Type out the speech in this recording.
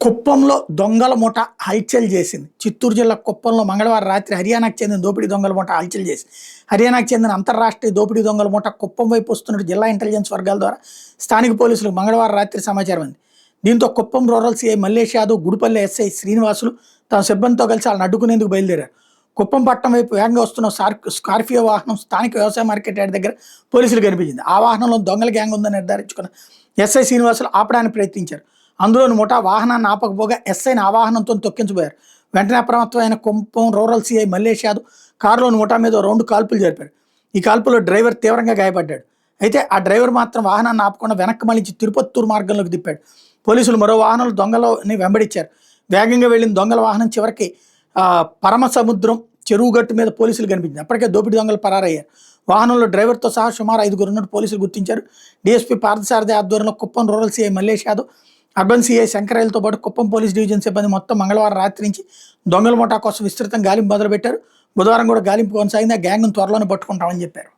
కుప్పంలో దొంగల ముఠ హల్చల్ చేసింది. చిత్తూరు జిల్లా కుప్పంలో మంగళవారం రాత్రి హర్యానాకు చెందిన దోపిడీ దొంగల ముఠ హల్చల్ చేసింది. హర్యానాకు చెందిన అంతర్రాష్ట్రీయ దోపిడీ దొంగల ముఠ కుప్పం వైపు వస్తున్నట్టు జిల్లా ఇంటెలిజెన్స్ వర్గాల ద్వారా స్థానిక పోలీసులకు మంగళవారం రాత్రి సమాచారం అంది. దీంతో Kuppam rural CI Mallesh Yadav, Gudipalli SI Srinivasulu తమ సిబ్బందితో కలిసి వాళ్ళని అడ్డుకునేందుకు బయలుదేరారు. కుప్పం పట్టణం వైపు వేగంగా వస్తున్న స్కార్పియో వాహనం స్థానిక వ్యవసాయ మార్కెట్ యార్డ్ దగ్గర పోలీసులు కనిపించింది. ఆ వాహనంలో దొంగల గ్యాంగ్ ఉందని నిర్ధారించుకున్న ఎస్ఐ శ్రీనివాసులు ఆపడానికి ప్రయత్నించారు. అందులోని ముఠా వాహనాన్ని ఆపకపోగా ఎస్ఐని ఆ వాహనంతో తొక్కించబోయారు. వెంటనే అప్రమత్తమైన కుప్పం రూరల్ సీఐ మల్లేష్ యాదవ్ కారులోని ముఠా మీద 2 కాల్పులు జరిపారు. ఈ కాల్పులో డ్రైవర్ తీవ్రంగా గాయపడ్డాడు. అయితే ఆ డ్రైవర్ మాత్రం వాహనాన్ని ఆపకుండా వెనక్కి మళ్ళించి తిరుపత్తూరు మార్గంలోకి తిప్పాడు. పోలీసులు మరో వాహనంలో దొంగలని వెంబడించారు. వేగంగా వెళ్లిన దొంగల వాహనం చివరికి పరమసముద్రం చెరువు గట్టు మీద పోలీసులు కనిపించింది. అప్పటికే దోపిడీ దొంగలు పరారయ్యారు. వాహనంలో డ్రైవర్తో సహా సుమారు 5 ఉన్నట్టు పోలీసులు గుర్తించారు. డీఎస్పీ పార్థసారథి ఆధ్వర్యంలో Kuppam rural CI Mallesh Yadav, urban CI శంకరయ్యలతో పాటు కుప్పం పోలీస్ డివిజన్ సిబ్బంది మొత్తం మంగళవారం రాత్రి నుంచి దొంగల ముఠా కోసం విస్తృతంగా గాలింపు మొదలుపెట్టారు. బుధవారం కూడా గాలింపు కొనసాగింది. ఆ గ్యాంగ్ను త్వరలోనే పట్టుకుంటామని చెప్పారు.